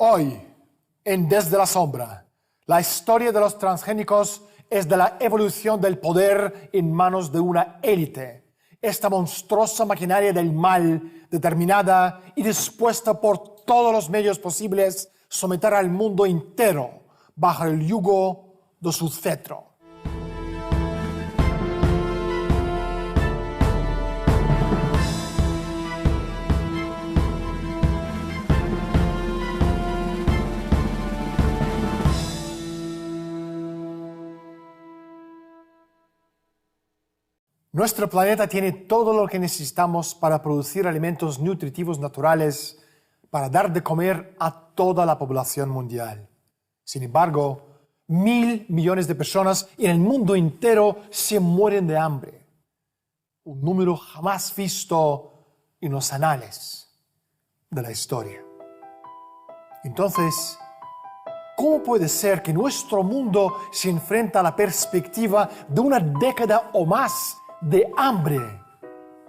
Hoy, en Desde la Sombra, la historia de los transgénicos es de la evolución del poder en manos de una élite. Esta monstruosa maquinaria del mal, determinada y dispuesta por todos los medios posibles, someter al mundo entero bajo el yugo de su cetro. Nuestro planeta tiene todo lo que necesitamos para producir alimentos nutritivos naturales para dar de comer a toda la población mundial. Sin embargo, 1.000 millones de personas en el mundo entero se mueren de hambre. Un número jamás visto en los anales de la historia. Entonces, ¿cómo puede ser que nuestro mundo se enfrenta a la perspectiva de una década o más de hambre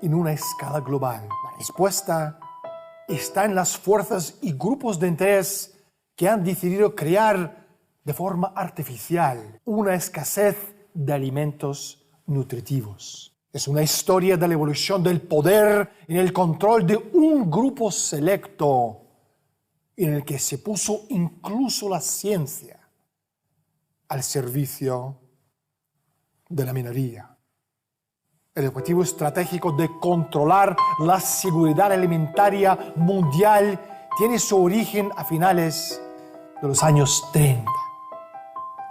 en una escala global? La respuesta está en las fuerzas y grupos de interés que han decidido crear de forma artificial una escasez de alimentos nutritivos. Es una historia de la evolución del poder en el control de un grupo selecto en el que se puso incluso la ciencia al servicio de la minoría. El objetivo estratégico de controlar la seguridad alimentaria mundial tiene su origen a finales de los años 30.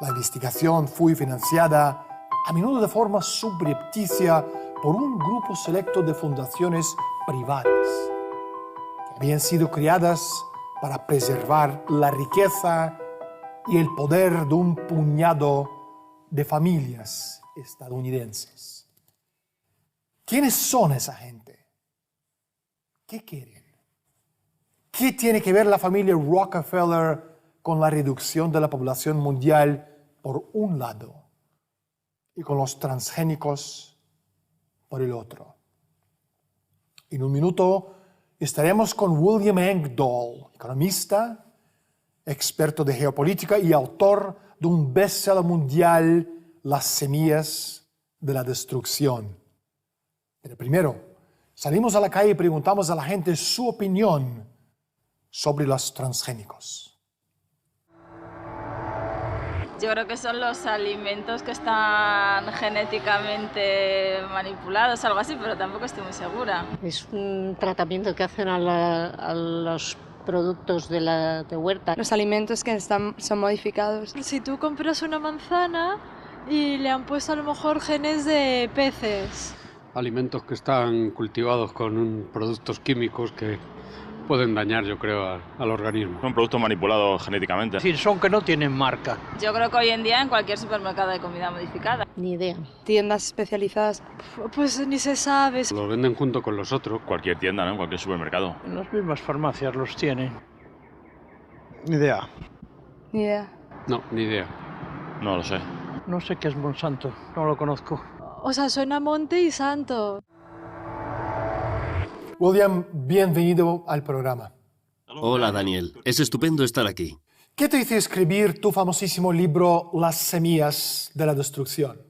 La investigación fue financiada a menudo de forma subrepticia por un grupo selecto de fundaciones privadas que habían sido creadas para preservar la riqueza y el poder de un puñado de familias estadounidenses. ¿Quiénes son esa gente? ¿Qué quieren? ¿Qué tiene que ver la familia Rockefeller con la reducción de la población mundial por un lado y con los transgénicos por el otro? En un minuto estaremos con William Engdahl, economista, experto de geopolítica y autor de un bestseller mundial, Las semillas de la destrucción. Pero primero, salimos a la calle y preguntamos a la gente su opinión sobre los transgénicos. Yo creo que son los alimentos que están genéticamente manipulados, algo así, pero tampoco estoy muy segura. Es un tratamiento que hacen a los productos de huerta. Los alimentos que son modificados. Si tú compras una manzana y le han puesto a lo mejor genes de peces. Alimentos que están cultivados con productos químicos que pueden dañar, yo creo, al organismo. Son productos manipulados genéticamente. Sí, son que no tienen marca. Yo creo que hoy en día en cualquier supermercado de comida modificada. Ni idea. Tiendas especializadas. Pues ni se sabe. Los venden junto con los otros. Cualquier tienda, ¿no? Cualquier supermercado. En las mismas farmacias los tienen. Ni idea. Ni idea. No, ni idea. No lo sé. No sé qué es Monsanto, no lo conozco. O sea, suena Monte y Santo. William, bienvenido al programa. Hola, Daniel. Es estupendo estar aquí. ¿Qué te hizo escribir tu famosísimo libro Las semillas de la destrucción?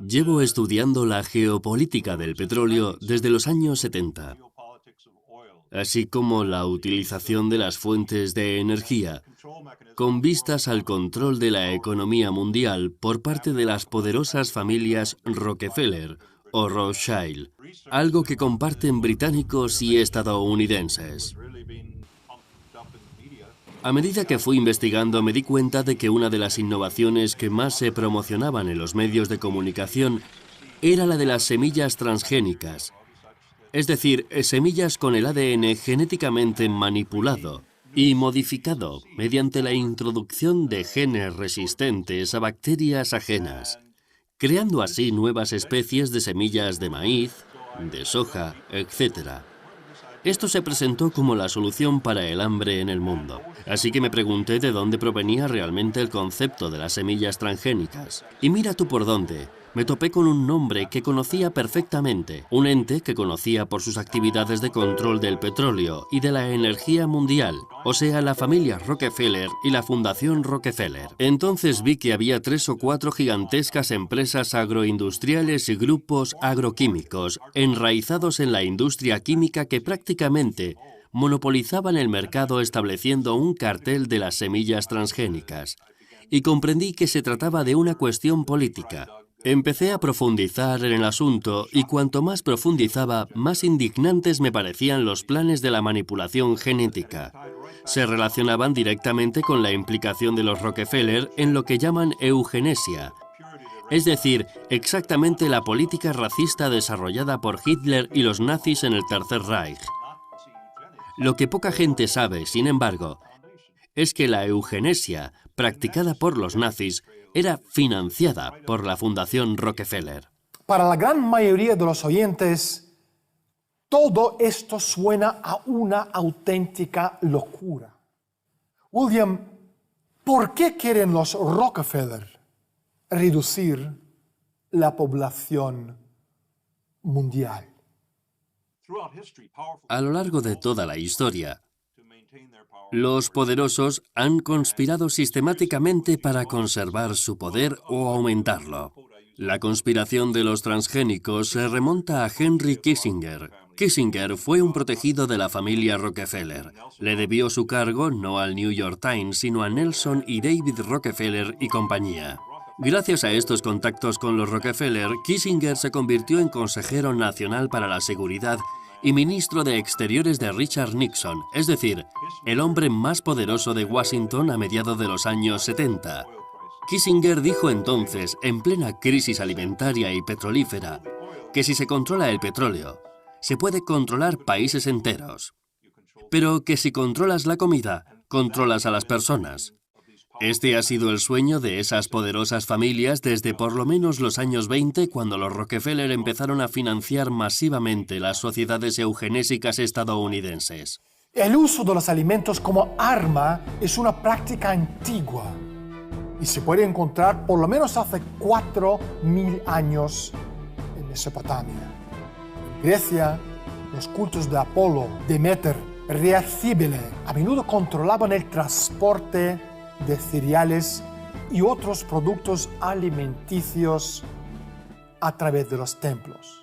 Llevo estudiando la geopolítica del petróleo desde los años 70, así como la utilización de las fuentes de energía, con vistas al control de la economía mundial por parte de las poderosas familias Rockefeller o Rothschild, algo que comparten británicos y estadounidenses. A medida que fui investigando me di cuenta de que una de las innovaciones que más se promocionaban en los medios de comunicación era la de las semillas transgénicas, es decir, semillas con el ADN genéticamente manipulado y modificado mediante la introducción de genes resistentes a bacterias ajenas, creando así nuevas especies de semillas de maíz, de soja, etc. Esto se presentó como la solución para el hambre en el mundo. Así que me pregunté de dónde provenía realmente el concepto de las semillas transgénicas. Y mira tú por dónde. me topé con un nombre que conocía perfectamente, un ente que conocía por sus actividades de control del petróleo y de la energía mundial, o sea, la familia Rockefeller y la Fundación Rockefeller. Entonces vi que había 3 o 4 gigantescas empresas agroindustriales y grupos agroquímicos enraizados en la industria química que prácticamente monopolizaban el mercado estableciendo un cartel de las semillas transgénicas. Y comprendí que se trataba de una cuestión política. Empecé a profundizar en el asunto y cuanto más profundizaba, más indignantes me parecían los planes de la manipulación genética. Se relacionaban directamente con la implicación de los Rockefeller en lo que llaman eugenesia, es decir, exactamente la política racista desarrollada por Hitler y los nazis en el Tercer Reich. Lo que poca gente sabe, sin embargo, es que la eugenesia practicada por los nazis era financiada por la Fundación Rockefeller. Para la gran mayoría de los oyentes, todo esto suena a una auténtica locura. William, ¿por qué quieren los Rockefeller reducir la población mundial? A lo largo de toda la historia, los poderosos han conspirado sistemáticamente para conservar su poder o aumentarlo. La conspiración de los transgénicos se remonta a Henry Kissinger. Kissinger fue un protegido de la familia Rockefeller. Le debió su cargo no al New York Times, sino a Nelson y David Rockefeller y compañía. Gracias a estos contactos con los Rockefeller, Kissinger se convirtió en consejero nacional para la seguridad y ministro de Exteriores de Richard Nixon, es decir, el hombre más poderoso de Washington a mediados de los años 70. Kissinger dijo entonces, en plena crisis alimentaria y petrolífera, que si se controla el petróleo, se puede controlar países enteros, pero que si controlas la comida, controlas a las personas. Este ha sido el sueño de esas poderosas familias desde por lo menos los años 20, cuando los Rockefeller empezaron a financiar masivamente las sociedades eugenésicas estadounidenses. El uso de los alimentos como arma es una práctica antigua y se puede encontrar por lo menos hace 4.000 años en Mesopotamia. En Grecia, los cultos de Apolo, Demeter, Rea Cíbele a menudo controlaban el transporte de cereales y otros productos alimenticios a través de los templos.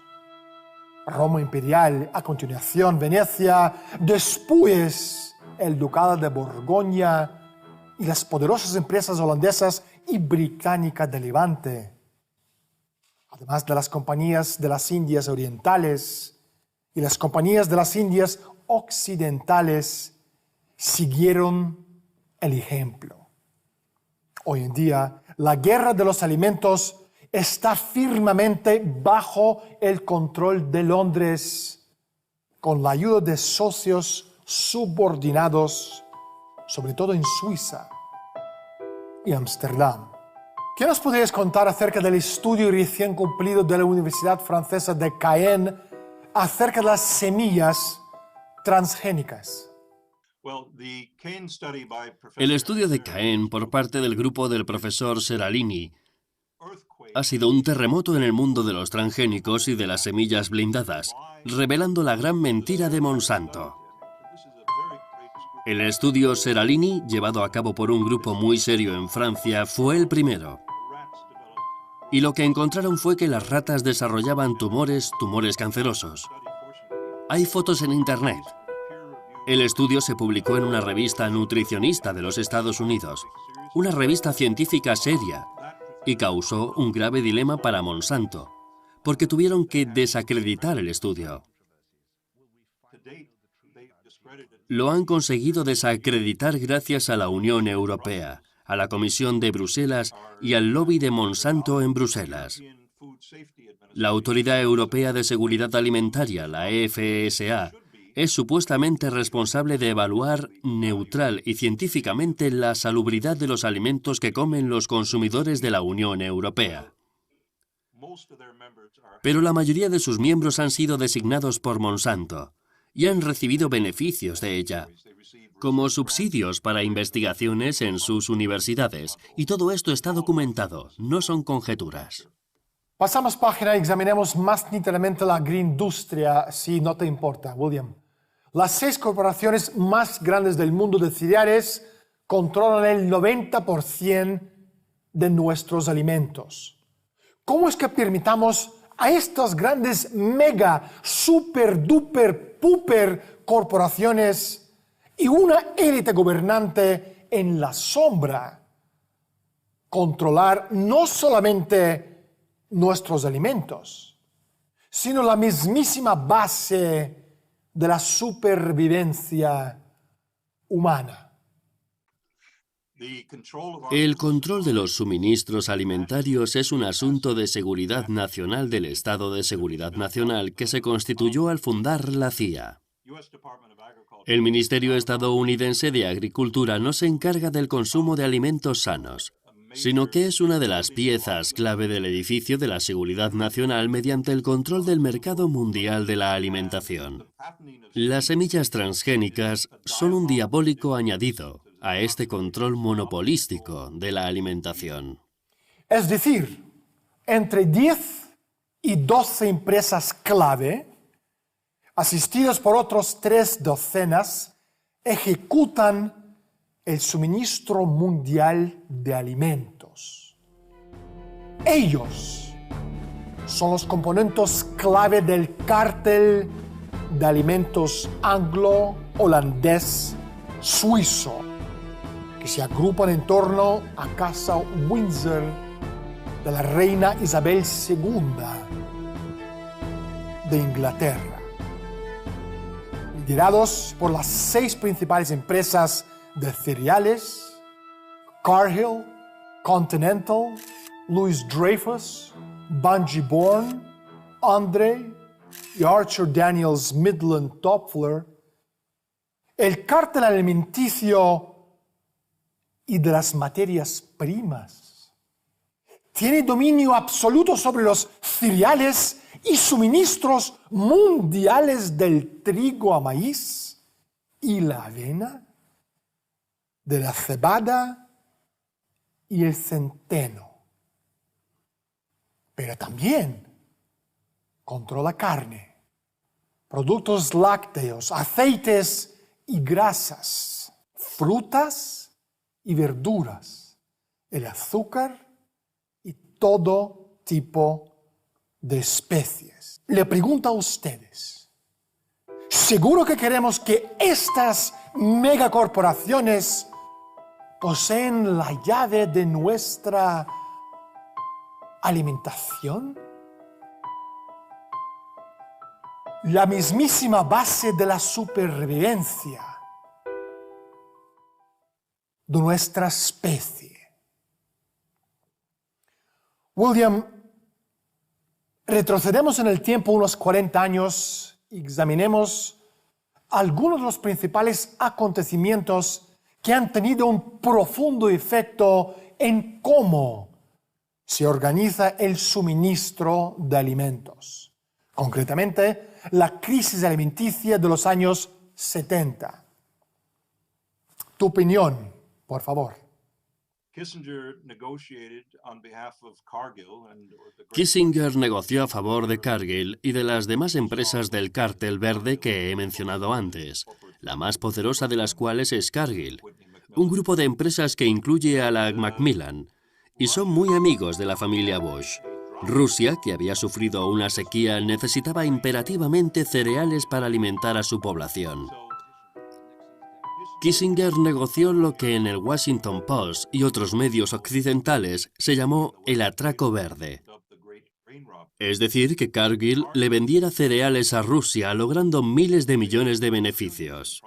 Roma imperial, a continuación Venecia, después el Ducado de Borgoña y las poderosas empresas holandesas y británicas de Levante, además de las compañías de las Indias Orientales y las compañías de las Indias Occidentales, siguieron el ejemplo. Hoy en día, la guerra de los alimentos está firmemente bajo el control de Londres, con la ayuda de socios subordinados, sobre todo en Suiza y Ámsterdam. ¿Qué nos podrías contar acerca del estudio recién cumplido de la Universidad Francesa de Caen acerca de las semillas transgénicas? El estudio de Caen por parte del grupo del profesor Seralini ha sido un terremoto en el mundo de los transgénicos y de las semillas blindadas, revelando la gran mentira de Monsanto. El estudio Seralini, llevado a cabo por un grupo muy serio en Francia, fue el primero. Y lo que encontraron fue que las ratas desarrollaban tumores cancerosos. Hay fotos en Internet. El estudio se publicó en una revista nutricionista de los Estados Unidos, una revista científica seria, y causó un grave dilema para Monsanto, porque tuvieron que desacreditar el estudio. Lo han conseguido desacreditar gracias a la Unión Europea, a la Comisión de Bruselas y al lobby de Monsanto en Bruselas. La Autoridad Europea de Seguridad Alimentaria, la EFSA, es supuestamente responsable de evaluar neutral y científicamente la salubridad de los alimentos que comen los consumidores de la Unión Europea. Pero la mayoría de sus miembros han sido designados por Monsanto y han recibido beneficios de ella, como subsidios para investigaciones en sus universidades, y todo esto está documentado, no son conjeturas. Pasamos página y examinemos más nítidamente la agroindustria, si no te importa, William. Las 6 corporaciones más grandes del mundo de cereales controlan el 90% de nuestros alimentos. ¿Cómo es que permitamos a estas grandes mega, super, duper, puper corporaciones y una élite gobernante en la sombra controlar no solamente nuestros alimentos, sino la mismísima base de la supervivencia humana? El control de los suministros alimentarios es un asunto de seguridad nacional del Estado de Seguridad Nacional que se constituyó al fundar la CIA. El Ministerio Estadounidense de Agricultura no se encarga del consumo de alimentos sanos, sino que es una de las piezas clave del edificio de la seguridad nacional mediante el control del mercado mundial de la alimentación. Las semillas transgénicas son un diabólico añadido a este control monopolístico de la alimentación. Es decir, entre 10 y 12 empresas clave, asistidas por otros 3 docenas, ejecutan el suministro mundial de alimentos. Ellos son los componentes clave del cártel de alimentos anglo-holandés suizo, que se agrupan en torno a Casa Windsor de la reina Isabel II de Inglaterra, liderados por las 6 principales empresas de cereales: Cargill, Continental, Louis Dreyfus, Bunge Bourne, Andre y Archer Daniels Midland Toffler. El cártel alimenticio y de las materias primas tiene dominio absoluto sobre los cereales y suministros mundiales del trigo a maíz y la avena, de la cebada y el centeno. Pero también controla carne, productos lácteos, aceites y grasas, frutas y verduras, el azúcar y todo tipo de especies. Le pregunto a ustedes, ¿seguro que queremos que estas megacorporaciones poseen la llave de nuestra alimentación? La mismísima base de la supervivencia de nuestra especie. William, retrocedemos en el tiempo unos 40 años y examinemos algunos de los principales acontecimientos que han tenido un profundo efecto en cómo se organiza el suministro de alimentos. Concretamente, la crisis alimenticia de los años 70. Tu opinión, por favor. Kissinger negoció a favor de Cargill y de las demás empresas del cártel verde que he mencionado antes, la más poderosa de las cuales es Cargill, un grupo de empresas que incluye a la Macmillan, y son muy amigos de la familia Bush. Rusia, que había sufrido una sequía, necesitaba imperativamente cereales para alimentar a su población. Kissinger negoció lo que en el Washington Post y otros medios occidentales se llamó el atraco verde. Es decir, que Cargill le vendiera cereales a Rusia, logrando miles de millones de beneficios.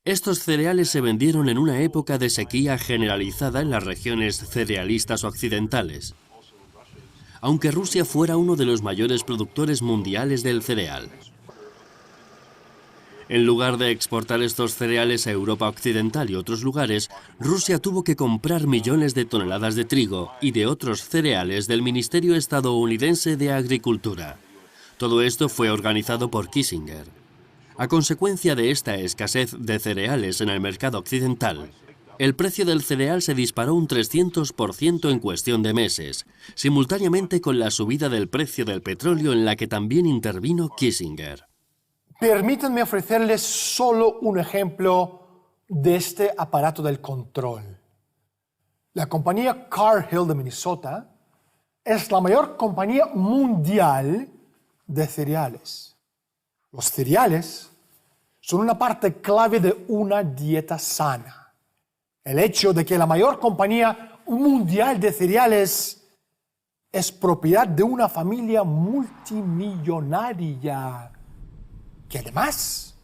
Estos cereales se vendieron en una época de sequía generalizada en las regiones cerealistas occidentales, aunque Rusia fuera uno de los mayores productores mundiales del cereal. En lugar de exportar estos cereales a Europa Occidental y otros lugares, Rusia tuvo que comprar millones de toneladas de trigo y de otros cereales del Ministerio Estadounidense de Agricultura. Todo esto fue organizado por Kissinger. A consecuencia de esta escasez de cereales en el mercado occidental, el precio del cereal se disparó un 300% en cuestión de meses, simultáneamente con la subida del precio del petróleo en la que también intervino Kissinger. Permítanme ofrecerles solo un ejemplo de este aparato del control. La compañía Cargill de Minnesota es la mayor compañía mundial de cereales. Los cereales son una parte clave de una dieta sana. El hecho de que la mayor compañía mundial de cereales es propiedad de una familia multimillonaria que además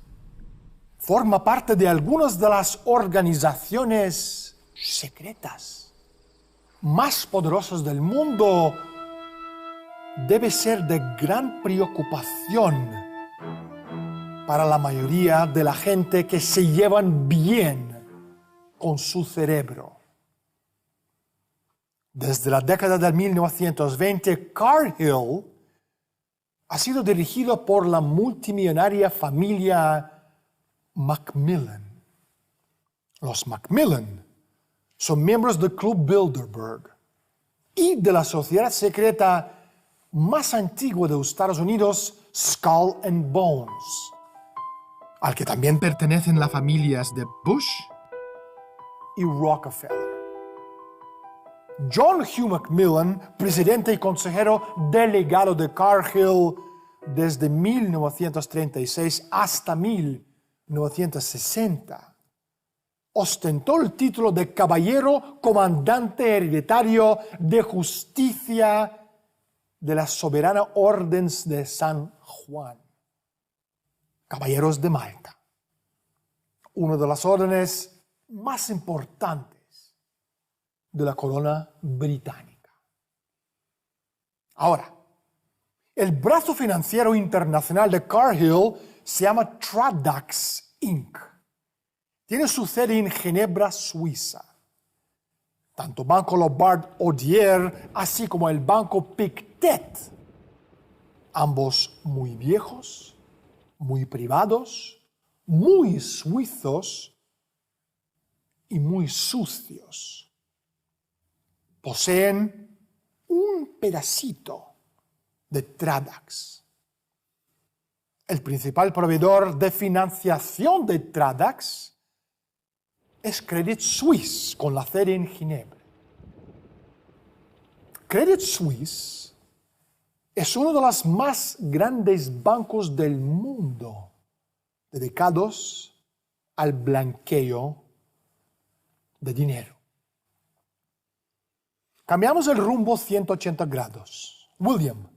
forma parte de algunas de las organizaciones secretas más poderosas del mundo, debe ser de gran preocupación para la mayoría de la gente que se llevan bien con su cerebro. Desde la década de 1920, Cargill ha sido dirigido por la multimillonaria familia Macmillan. Los Macmillan son miembros del Club Bilderberg y de la sociedad secreta más antigua de Estados Unidos, Skull and Bones, al que también pertenecen las familias de Bush y Rockefeller. John Hugh Macmillan, presidente y consejero delegado de Cargill desde 1936 hasta 1960, ostentó el título de Caballero Comandante Hereditario de Justicia de la Soberana Orden de San Juan, Caballeros de Malta, una de las órdenes más importantes de la corona británica. Ahora, el brazo financiero internacional de Cargill se llama Tradax Inc. Tiene su sede en Ginebra, Suiza. Tanto Banco Lombard-Odier, así como el Banco Pictet, ambos muy viejos, muy privados, muy suizos y muy sucios, poseen un pedacito de Tradax. El principal proveedor de financiación de Tradax es Credit Suisse, con la sede en Ginebra. Credit Suisse es uno de los más grandes bancos del mundo dedicados al blanqueo de dinero. Cambiamos el rumbo 180 grados. William,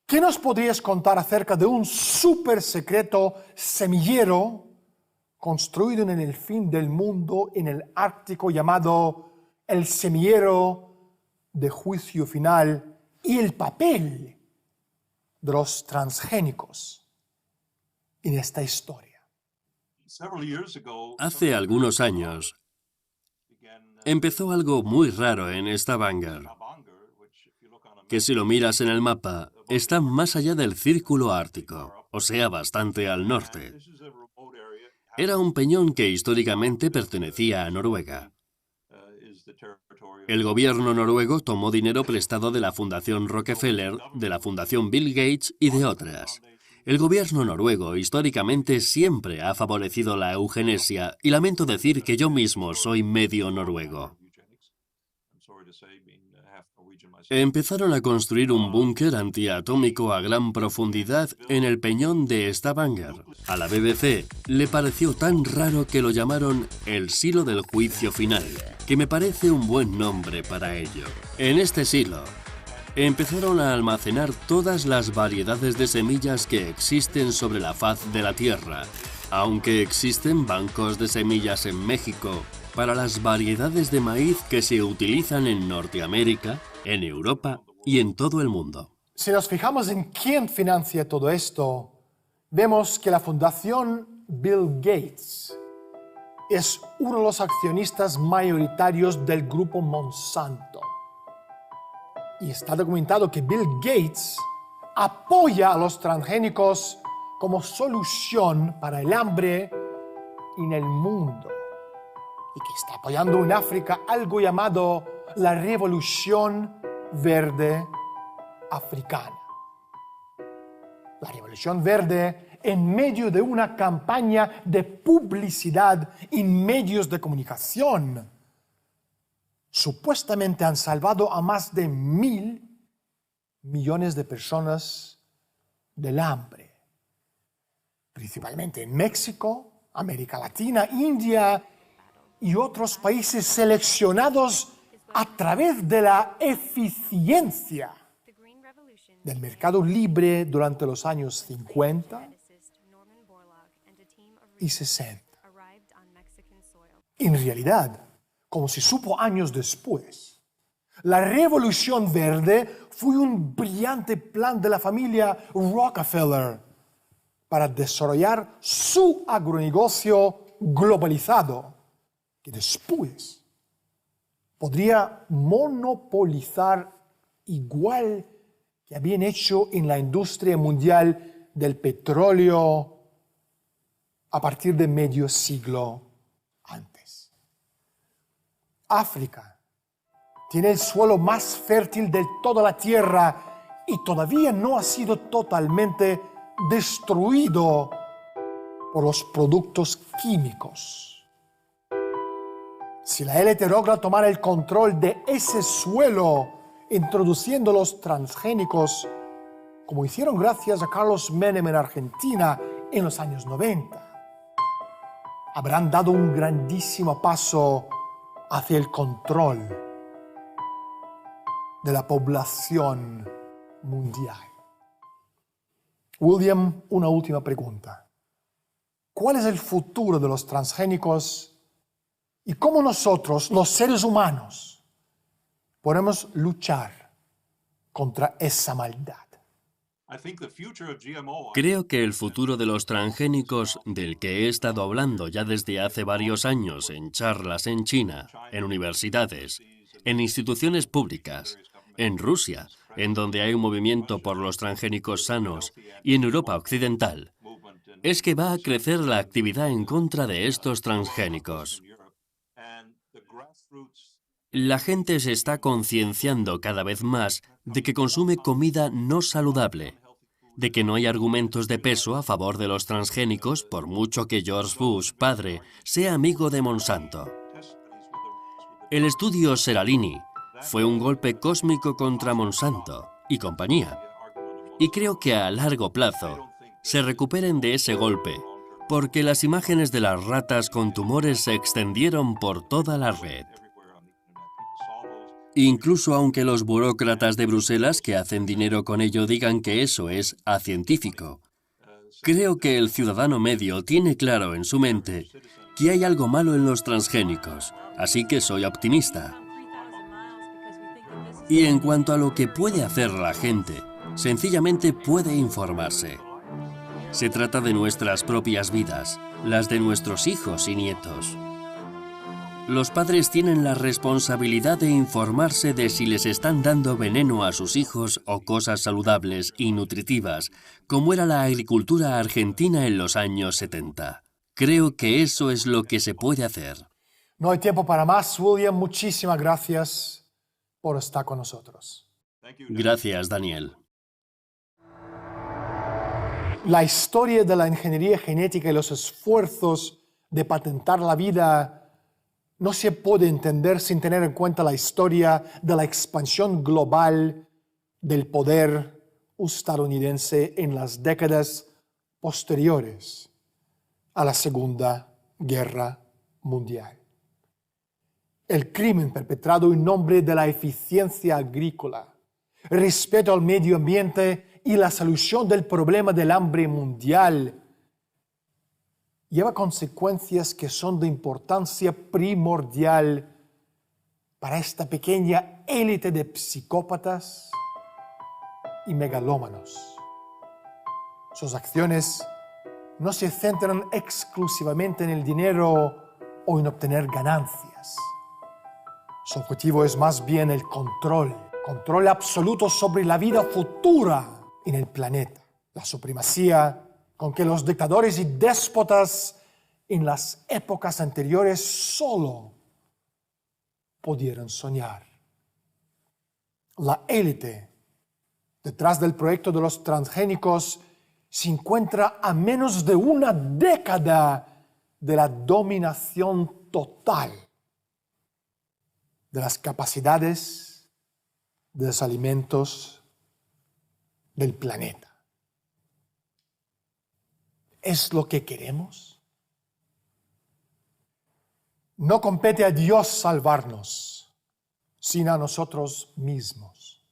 ¿qué nos podrías contar acerca de un súper secreto semillero construido en el fin del mundo en el Ártico llamado el semillero de juicio final y el papel de los transgénicos en esta historia? Hace algunos años empezó algo muy raro en Stavanger, que si lo miras en el mapa, está más allá del círculo ártico, o sea, bastante al norte. Era un peñón que históricamente pertenecía a Noruega. El gobierno noruego tomó dinero prestado de la Fundación Rockefeller, de la Fundación Bill Gates y de otras. El gobierno noruego históricamente siempre ha favorecido la eugenesia y lamento decir que yo mismo soy medio noruego. Empezaron a construir un búnker antiatómico a gran profundidad en el peñón de Stavanger. A la BBC le pareció tan raro que lo llamaron el silo del juicio final, que me parece un buen nombre para ello. En este silo empezaron a almacenar todas las variedades de semillas que existen sobre la faz de la Tierra, aunque existen bancos de semillas en México para las variedades de maíz que se utilizan en Norteamérica, en Europa y en todo el mundo. Si nos fijamos en quién financia todo esto, vemos que la Fundación Bill Gates es uno de los accionistas mayoritarios del grupo Monsanto. Y está documentado que Bill Gates apoya a los transgénicos como solución para el hambre en el mundo. y que está apoyando en África algo llamado la Revolución Verde Africana. La Revolución Verde, en medio de una campaña de publicidad en medios de comunicación, supuestamente han salvado a más de 1.000 millones de personas del hambre, principalmente en México, América Latina, India y otros países seleccionados a través de la eficiencia del mercado libre durante los años 50 y 60. En realidad, como se supo años después, la Revolución Verde fue un brillante plan de la familia Rockefeller para desarrollar su agronegocio globalizado, que después podría monopolizar igual que habían hecho en la industria mundial del petróleo a partir de medio siglo antes. África tiene el suelo más fértil de toda la tierra y todavía no ha sido totalmente destruido por los productos químicos. Si la élite logra tomar el control de ese suelo introduciendo los transgénicos, como hicieron gracias a Carlos Menem en Argentina en los años 90, habrán dado un grandísimo paso hacia el control de la población mundial. William, una última pregunta. ¿Cuál es el futuro de los transgénicos y cómo nosotros, los seres humanos, podemos luchar contra esa maldad? Creo que el futuro de los transgénicos, del que he estado hablando ya desde hace varios años en charlas en China, en universidades, en instituciones públicas, en Rusia, en donde hay un movimiento por los transgénicos sanos, y en Europa Occidental, es que va a crecer la actividad en contra de estos transgénicos. La gente se está concienciando cada vez más de que consume comida no saludable, de que no hay argumentos de peso a favor de los transgénicos por mucho que George Bush, padre, sea amigo de Monsanto. El estudio Seralini fue un golpe cósmico contra Monsanto y compañía. Y creo que a largo plazo se recuperen de ese golpe, porque las imágenes de las ratas con tumores se extendieron por toda la red. Incluso aunque los burócratas de Bruselas que hacen dinero con ello digan que eso es acientífico, creo que el ciudadano medio tiene claro en su mente que hay algo malo en los transgénicos, así que soy optimista. Y en cuanto a lo que puede hacer la gente, sencillamente puede informarse. Se trata de nuestras propias vidas, las de nuestros hijos y nietos. Los padres tienen la responsabilidad de informarse de si les están dando veneno a sus hijos o cosas saludables y nutritivas, como era la agricultura argentina en los años 70. Creo que eso es lo que se puede hacer. No hay tiempo para más, William. Muchísimas gracias por estar con nosotros. Gracias, Daniel. La historia de la ingeniería genética y los esfuerzos de patentar la vida no se puede entender sin tener en cuenta la historia de la expansión global del poder estadounidense en las décadas posteriores a la Segunda Guerra Mundial. El crimen perpetrado en nombre de la eficiencia agrícola, el respeto al medio ambiente y la solución del problema del hambre mundial lleva consecuencias que son de importancia primordial para esta pequeña élite de psicópatas y megalómanos. Sus acciones no se centran exclusivamente en el dinero o en obtener ganancias. Su objetivo es más bien el control absoluto sobre la vida futura en el planeta, la supremacía con que los dictadores y déspotas en las épocas anteriores solo pudieron soñar. La élite detrás del proyecto de los transgénicos se encuentra a menos de una década de la dominación total de las capacidades de los alimentos del planeta. ¿Es lo que queremos? No compete a Dios salvarnos, sino a nosotros mismos.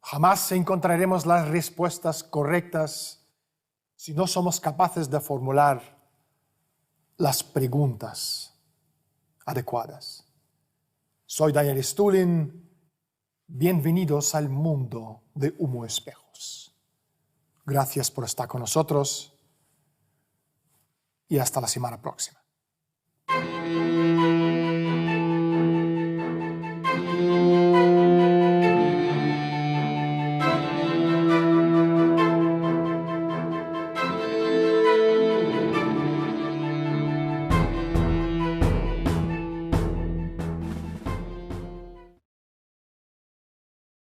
Jamás encontraremos las respuestas correctas si no somos capaces de formular las preguntas adecuadas. Soy Daniel Stulin. Bienvenidos al mundo de Humo Espejos. Gracias por estar con nosotros y hasta la semana próxima.